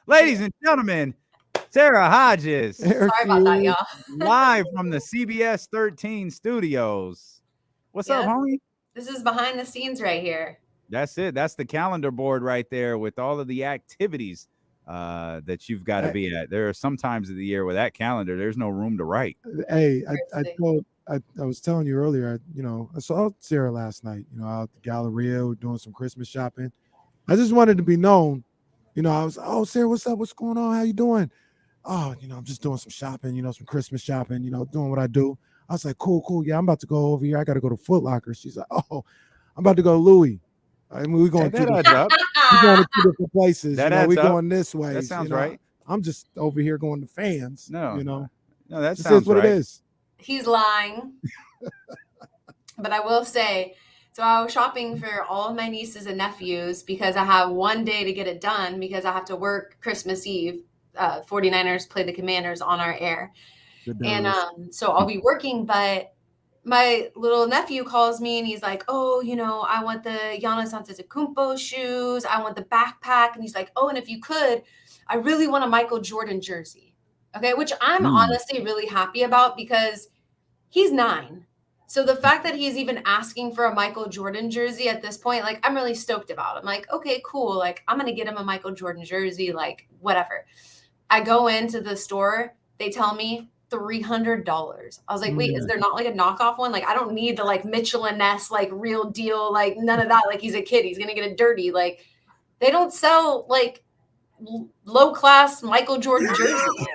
Ladies and gentlemen, Sara Hodges, Sorry about that, Airfield. y'all. live from the CBS 13 studios. What's up, Yep. homie? This is behind the scenes right here. That's it. That's the calendar board right there with all of the activities that you've got to Hey, be at. There are some times of the year where that calendar, there's no room to write. hey, Seriously. I was telling you earlier, I saw Sarah last night, out at the Galleria, we're doing some Christmas shopping. I just wanted to be known, I was, oh, Sarah, what's up? What's going on? How you doing? Oh, I'm just doing some shopping, some Christmas shopping, doing what I do. I was like, cool, cool. Yeah, I'm about to go over here. I got to go to Foot Locker. She's like, oh, I'm about to go to Louis. I mean, we're Hey, going that adds up. we're going to two different places. That adds We're up. going this way. That sounds right. I'm just over here going to fans. No, no, that This is sounds what right. it is. He's lying. But I will say, so I was shopping for all of my nieces and nephews because I have one day to get it done because I have to work Christmas Eve. 49ers play the Commanders on our air. And so I'll be working, but my little nephew calls me and he's like, oh, I want the Giannis Antetokounmpo shoes. I want the backpack. And he's like, oh, and if you could, I really want a Michael Jordan jersey. Okay, which I'm honestly really happy about because he's 9. So the fact that he's even asking for a Michael Jordan jersey at this point, like, I'm really stoked about. I'm like, okay, cool. Like, I'm going to get him a Michael Jordan jersey, like, whatever. I go into the store. They tell me $300. I was like, wait, is there not like a knockoff one? Like, I don't need the like Mitchell and Ness, like real deal, like none of that. Like, he's a kid. He's going to get it dirty. Like, they don't sell like low class Michael Jordan jerseys.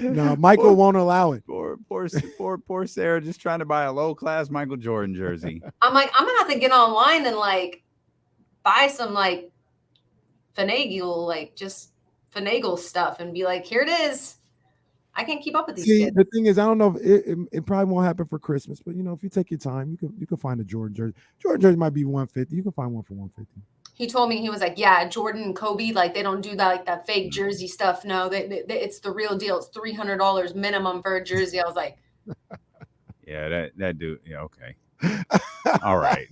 No, Michael won't allow it. Poor Sarah just trying to buy a low class Michael Jordan jersey. I'm like, I'm gonna have to get online and like buy some like just finagle stuff and be like, here it is. I can't keep up with these kids. The thing is, I don't know if it probably won't happen for Christmas, but if you take your time, you can find a Jordan jersey. Jordan jersey might be 150. You can find one for 150. He told me, he was like, yeah, Jordan and Kobe, like they don't do that, like that fake jersey stuff. No, it's the real deal. It's $300 minimum for a jersey. I was like, yeah, that dude. Yeah, okay. All right.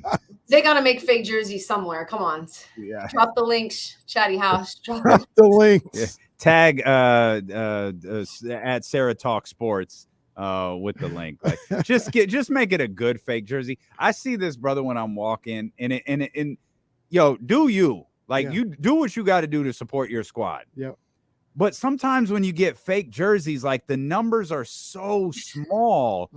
They got to make fake jerseys somewhere. Come on. Yeah. Drop the links, Chatty House. Drop the links. Yeah. Tag at Sarah Talk Sports with the link. Like, just make it a good fake jersey. I see this, brother, when I'm walking, and yo, do you you do what you got to do to support your squad. Yep. But sometimes when you get fake jerseys, like the numbers are so small,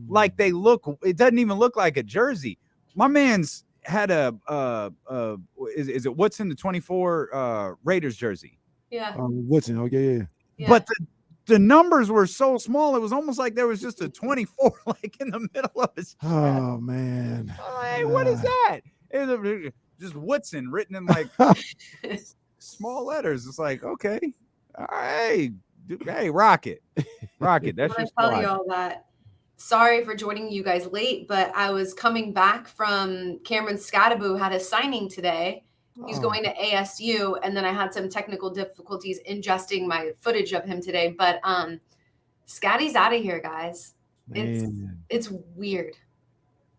like it doesn't even look like a jersey. My man's had is it what's in the 24 Raiders jersey? Yeah. Woodson. Oh, yeah. But the numbers were so small, it was almost like there was just a 24 like in the middle of his chest. Oh man. Hey, what is that? It's just Woodson written in like small letters. It's like, okay, all right, hey, Rocket. That's your squad. Tell you all that. Sorry for joining you guys late, but I was coming back from Cameron Scattaboo had a signing today. He's going to ASU, and then I had some technical difficulties ingesting my footage of him today. But Scatty's out of here, guys. It's weird.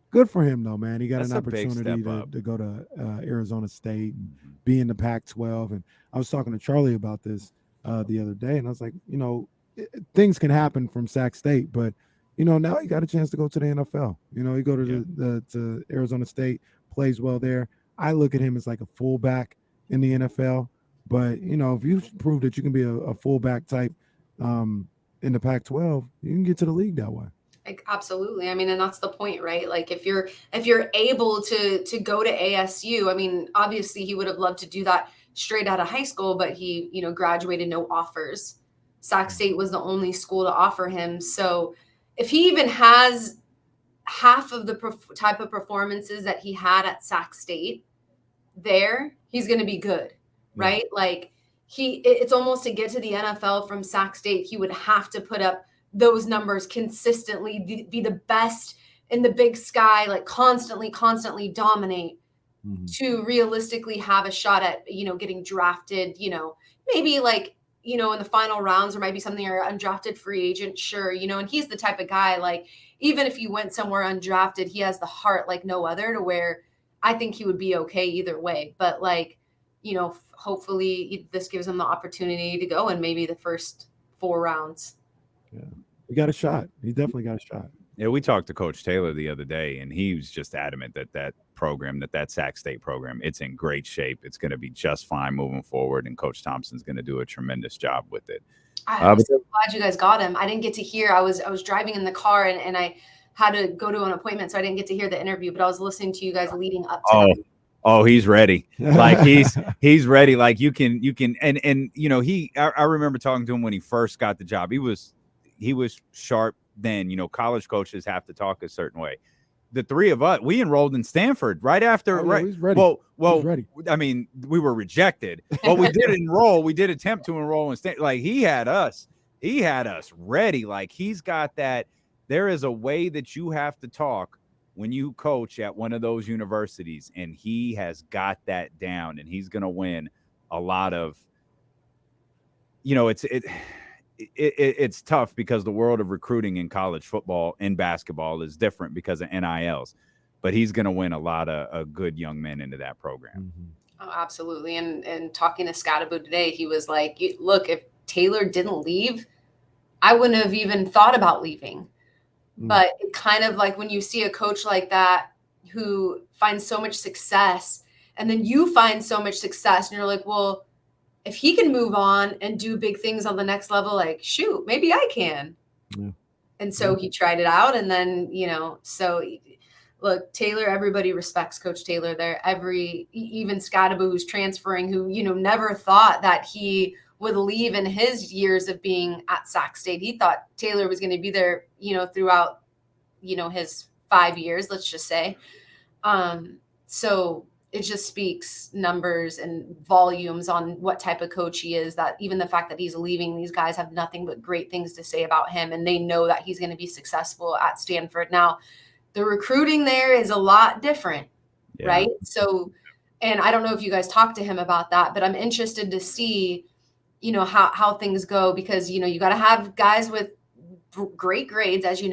Good for him, though, man. He got an opportunity to go to Arizona State and be in the Pac-12. And I was talking to Charlie about this the other day, and I was like, things can happen from Sac State, but now he got a chance to go to the NFL. He go to to Arizona State, plays well there. I look at him as like a fullback in the NFL, but if you prove that you can be a fullback type in the Pac-12, you can get to the league that way. Like, absolutely. I mean, and that's the point, right? Like if you're able to go to ASU, I mean, obviously he would have loved to do that straight out of high school, but he, graduated, no offers. Sac State was the only school to offer him. So if he even has half of the type of performances that he had at Sac State there, he's going to be good, right? Like it's almost to get to the NFL from Sac State, he would have to put up those numbers consistently, be the best in the Big Sky, like constantly dominate to realistically have a shot at, getting drafted, maybe like, in the final rounds, or maybe something, or undrafted free agent. Sure. And he's the type of guy, like, even if you went somewhere undrafted, he has the heart like no other, to where I think he would be okay either way. But like, hopefully this gives him the opportunity to go in maybe the first 4 rounds. Yeah, he got a shot. He definitely got a shot. Yeah, we talked to Coach Taylor the other day, and he was just adamant that program, that Sac State program, it's in great shape. It's going to be just fine moving forward, and Coach Thompson's going to do a tremendous job with it. I'm so glad you guys got him. I didn't get to hear. I was driving in the car, and I had to go to an appointment, so I didn't get to hear the interview. But I was listening to you guys leading up to that. Oh, he's ready. Like he's ready. Like you can, and I remember talking to him when he first got the job. He was sharp then. College coaches have to talk a certain way. The three of us, we enrolled in Stanford right after. He's ready. Well, he's ready. I mean, we were rejected, but we did enroll. We did attempt to enroll in Stanford. Like he had us ready. Like he's got that. There is a way that you have to talk when you coach at one of those universities, and he has got that down, and he's going to win a lot of, it's tough because the world of recruiting in college football and basketball is different because of NILs, but he's going to win a lot of good young men into that program. Oh, absolutely. And talking to Scadaboo today, he was like, look, if Taylor didn't leave, I wouldn't have even thought about leaving. But it kind of like when you see a coach like that who finds so much success, and then you find so much success, and you're like, well, if he can move on and do big things on the next level, like, shoot, maybe I can. Yeah. And so he tried it out. And then, so look, Taylor, everybody respects Coach Taylor there. Even Scadaboo, who's transferring, who, never thought that he would leave in his years of being at Sac State. He thought Taylor was going to be there, throughout, his 5 years, let's just say. So it just speaks numbers and volumes on what type of coach he is, that even the fact that he's leaving, these guys have nothing but great things to say about him. And they know that he's going to be successful at Stanford. Now, the recruiting there is a lot different, right? So, and I don't know if you guys talked to him about that, but I'm interested to see, how things go, because, you got to have guys with great grades, as and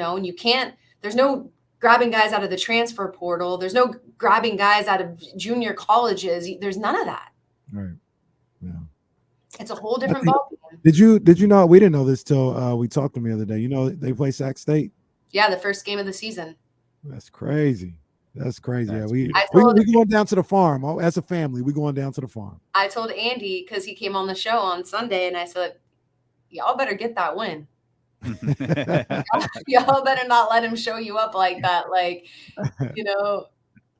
there's no grabbing guys out of the transfer portal. There's no grabbing guys out of junior colleges. There's none of that. Right. Yeah. It's a whole different ballgame. Did you know, we didn't know this till we talked to them the other day. They play Sac State. Yeah. The first game of the season. That's crazy. Yeah, we going down to the farm. As a family, we going down to the farm. I told Andy, because he came on the show on Sunday, and I said, y'all better get that win. Y'all better not let him show you up like that.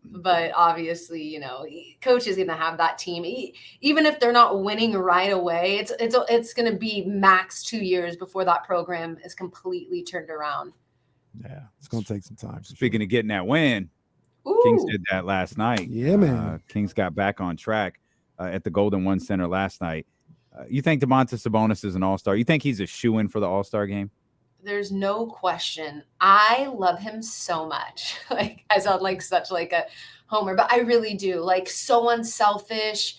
But obviously, coach is going to have that team. Even if they're not winning right away, it's going to be max 2 years before that program is completely turned around. Yeah, it's going to take some time. Speaking of getting that win, Kings did that last night. Yeah, man. Kings got back on track at the Golden One Center last night. You think Domantas Sabonis is an all-star? You think he's a shoo-in for the all-star game? There's no question. I love him so much. I sound like such like a homer, but I really do. So unselfish.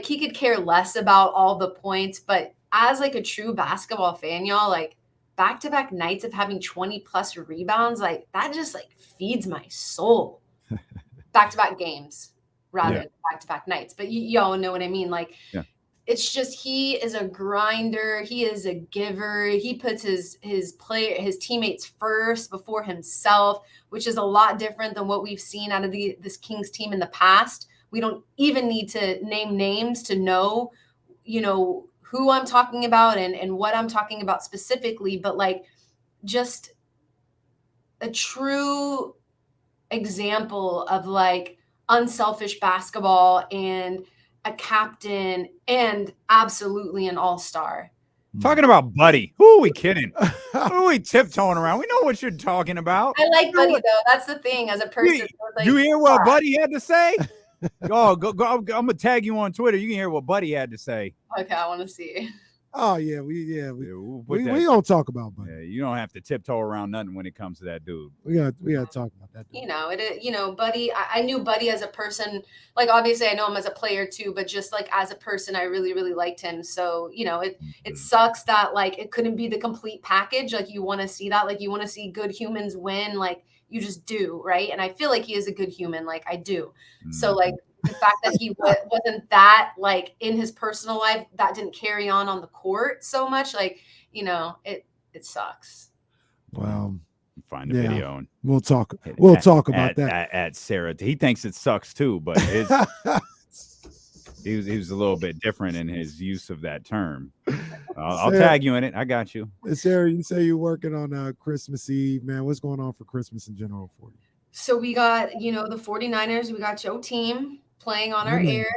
He could care less about all the points, but as a true basketball fan, y'all, back-to-back nights of having 20 plus rebounds, that just feeds my soul. Back-to-back games rather than back-to-back nights. But y'all know what I mean. It's just, he is a grinder. He is a giver. He puts his teammates first before himself, which is a lot different than what we've seen out of this Kings team in the past. We don't even need to name names to know, who I'm talking about and what I'm talking about specifically, but just a true example of unselfish basketball and a captain and absolutely an all-star. Talking about Buddy. Who are we kidding? Who are we tiptoeing around? We know what you're talking about. I like Buddy, though. That's the thing as a person. You hear what Buddy had to say? Go. I'm going to tag you on Twitter. You can hear what Buddy had to say. Okay, I want to see. Oh, yeah. We don't talk about Buddy. Yeah, you don't have to tiptoe around nothing when it comes to that dude. We got to talk about that dude. Buddy, I knew Buddy as a person. Obviously I know him as a player too, but just as a person, I really, really liked him. So, it sucks that it couldn't be the complete package. You want to see that, you want to see good humans win. you just do, right? And I feel like he is a good human, like I do. So like the fact that he wasn't that like in his personal life, that didn't carry on the court so much, like, you know, it sucks. Well, find a video and we'll talk about that at Sara. He thinks it sucks too, but he was a little bit different in his use of that term. I'll tag you in it. I got you. Sara, you say you're working on Christmas Eve, man. What's going on for Christmas in general for you? So we got, you know, the 49ers, we got Joe Team playing on our air,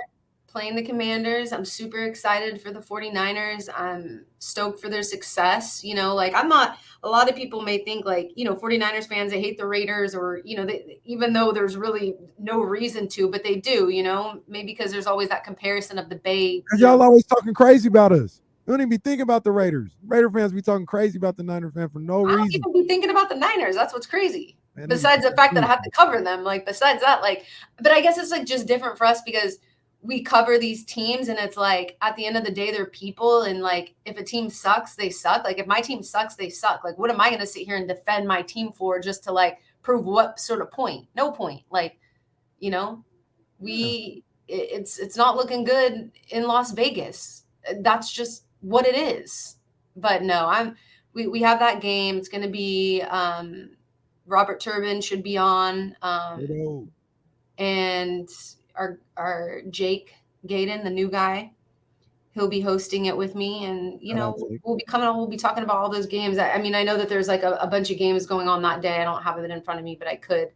playing the Commanders. I'm super excited for the 49ers. I'm stoked for their success. You know, like a lot of people may think like, you know, 49ers fans, they hate the Raiders or, you know, even though there's really no reason to, but they do, you know, maybe because there's always that comparison of the Bay. Y'all always talking crazy about us. We don't even be thinking about the Raiders. Raider fans be talking crazy about the Niner fan for no reason. I don't even be thinking about the Niners. That's what's crazy. Man, besides the fact that I have to cover them, like besides that, like, but I guess it's like just different for us because we cover these teams and it's like at the end of the day, they're people. And like, if a team sucks, they suck. Like if my team sucks, they suck. Like, what am I going to sit here and defend my team for just to like prove what sort of point? No point. Like, you know, it's not looking good in Las Vegas. That's just what it is. But no, we have that game. It's going to be, Robert Turbin should be on, and our Jake Gaden, the new guy, he'll be hosting it with me. And, you know, we'll be coming on, we'll be talking about all those games. I mean, I know that there's like a bunch of games going on that day. I don't have it in front of me, but I could.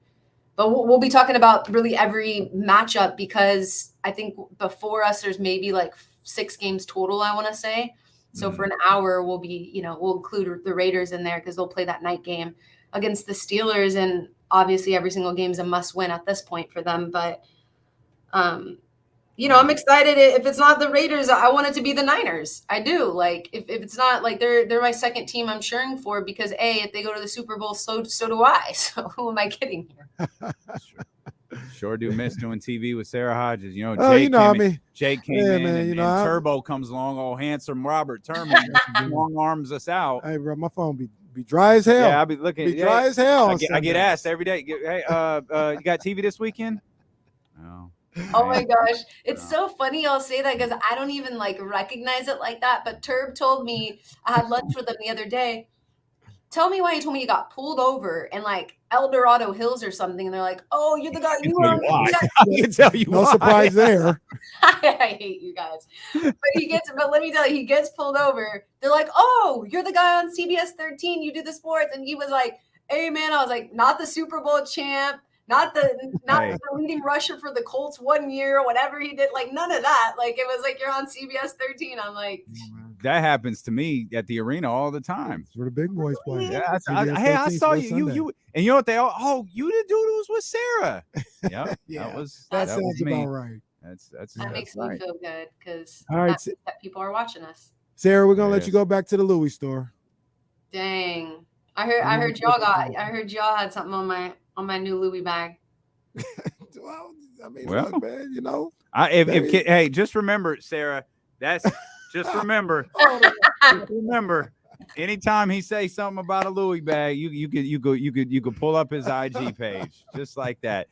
But we'll be talking about really every matchup because I think before us, there's maybe like 6 games total, I want to say. So for an hour, we'll be, you know, we'll include the Raiders in there because they'll play that night game against the Steelers. And obviously every single game is a must win at this point for them. But, you know, I'm excited. If it's not the Raiders, I want it to be the Niners. I do. Like, if it's not, like, they're my second team I'm cheering for because, A, if they go to the Super Bowl, so do I. So who am I kidding here? Sure do miss doing TV with Sara Hodges. You know, Jake came in and Turbo comes along, all handsome Robert Turman, long arms us out. Hey, bro, my phone be dry as hell. Yeah, I'll be looking. Dry as hell. I get asked every day. Hey, you got TV this weekend? No. Oh my gosh. It's so funny I'll say that because I don't even like recognize it like that. But Turb told me, I had lunch with him the other day. Tell me why you told me you got pulled over in like El Dorado Hills or something. And they're like, oh, you're the guy. I can tell you no surprise there. I hate you guys. But let me tell you, he gets pulled over. They're like, oh, you're the guy on CBS 13. You do the sports. And he was like, hey, man. I was like, not the Super Bowl champ. Not the leading rusher for the Colts 1 year, whatever he did, like none of that. Like it was like you're on CBS 13. I'm like, that happens to me at the arena all the time. That's where the big boys play. Yeah, I saw you, and you know what they all? Oh, you the dude who was with Sara. Yep, yeah, that sounds about right. That makes me feel good because that people are watching us. Sara, we're gonna let you go back to the Louis store. Dang, I heard y'all had something on my new Louis bag. Well, I mean, look, man, you know. Hey, just remember, Sara, just remember, anytime he says something about a Louis bag, you could pull up his IG page just like that.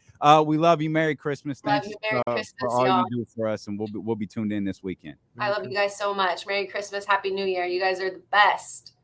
We love you. Merry Christmas. Thanks for all you do for us, and we'll be tuned in this weekend. I love you guys so much. Merry Christmas, Happy New Year. You guys are the best.